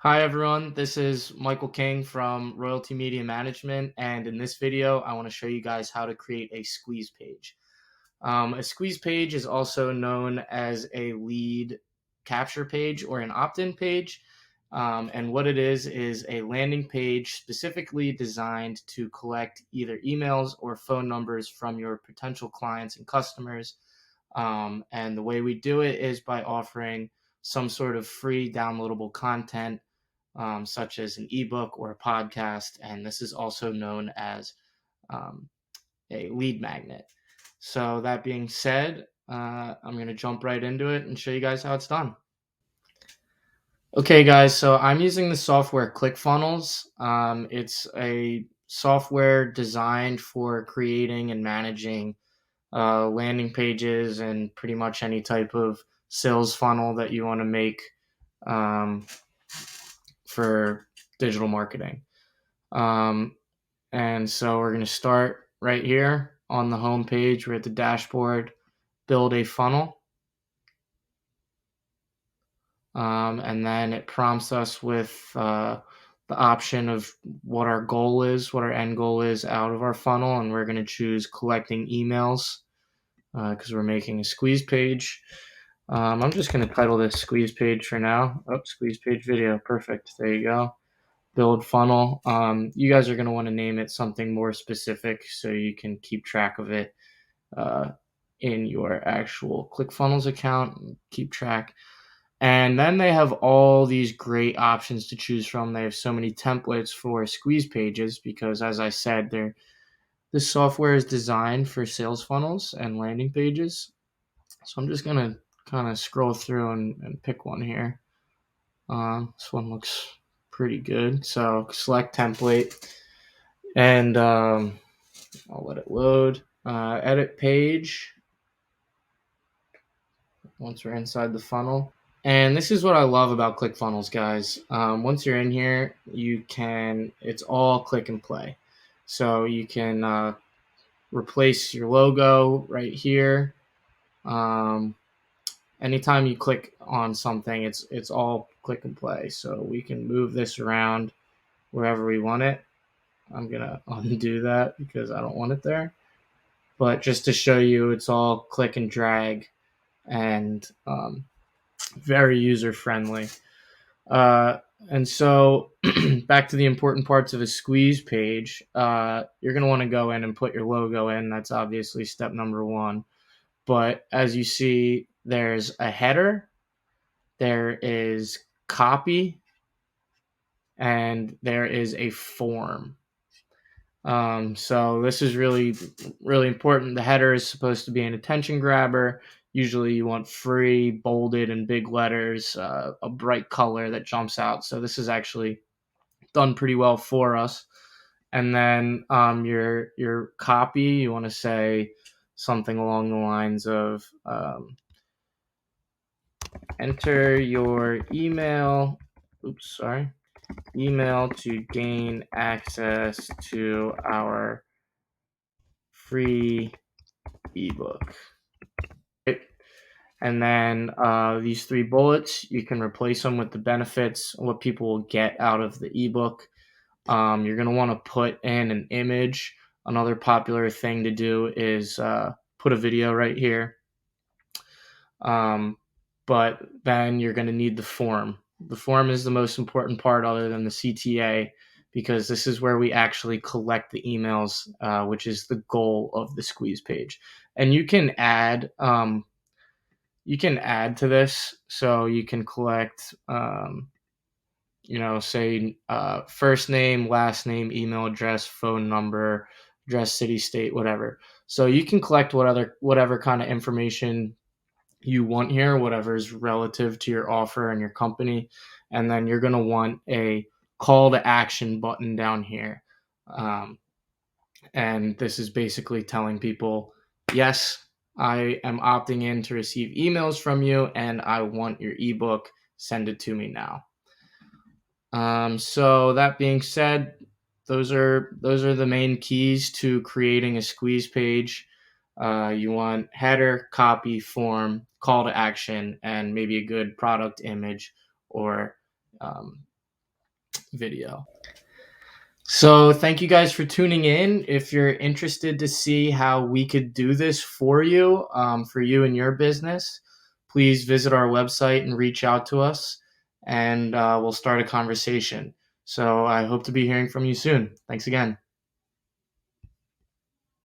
Hi everyone, this is Michael King from Royalty Media Management, and in this video I want to show you guys how to create a squeeze page. A squeeze page is also known as a lead capture page or an opt-in page, and what it is a landing page specifically designed to collect either emails or phone numbers from your potential clients and customers. And the way we do it is by offering some sort of free downloadable content, such as an ebook or a podcast. And this is also known as um, a lead magnet. So, that being said, I'm going to jump right into it and show you guys how it's done. Okay, guys, so I'm using the software ClickFunnels. It's a software designed for creating and managing landing pages and pretty much any type of sales funnel that you want to make um, for digital marketing. Um, and so we're going to start right here on the home page. We're at the dashboard, build a funnel. And then it prompts us with the option of what our goal is, what our end goal is out of our funnel. And we're going to choose collecting emails because we're making a squeeze page. I'm just going to title this squeeze page for now. Oh, squeeze page video. Perfect. There you go. Build funnel. You guys are going to want to name it something more specific so you can keep track of it in your actual ClickFunnels account and keep track. And then they have all these great options to choose from. They have so many templates for squeeze pages because, as I said, this software is designed for sales funnels and landing pages. So I'm just going to kind of scroll through and pick one here. This one looks pretty good. So select template and I'll let it load. Edit page once we're inside the funnel. And this is what I love about ClickFunnels, guys. Once you're in here, it's all click and play. So you can replace your logo right here. Anytime you click on something, it's all click and play. So we can move this around wherever we want it. I'm going to undo that because I don't want it there. But just to show you, it's all click and drag and very user friendly. And so back to the important parts of a squeeze page, you're going to want to go in and put your logo in. That's obviously step number one. But as you see, there's a header, there is copy, and there is a form. So this is really, really important. The header is supposed to be an attention grabber. Usually you want free, bolded, and big letters, a bright color that jumps out. So this is actually done pretty well for us. And then your copy, you want to say something along the lines of enter your email. Email to gain access to our free ebook. And then these three bullets, you can replace them with the benefits, what people will get out of the ebook. You're going to want to put in an image. Another popular thing to do is put a video right here. But then you're going to need the form. The form is the most important part other than the CTA because this is where we actually collect the emails, which is the goal of the squeeze page. And you can add to this, so you can collect say first name, last name, email address, phone number, address, city, state, whatever. So you can collect whatever kind of information you want here, whatever is relative to your offer and your company. And then you're going to want a call to action button down here. And this is basically telling people, yes, I am opting in to receive emails from you and I want your ebook. Send it to me now. So that being said, those are the main keys to creating a squeeze page. You want header, copy, form, call to action, and maybe a good product image or video. So thank you guys for tuning in. If you're interested to see how we could do this for you and your business, please visit our website and reach out to us, and we'll start a conversation. So I hope to be hearing from you soon. Thanks again.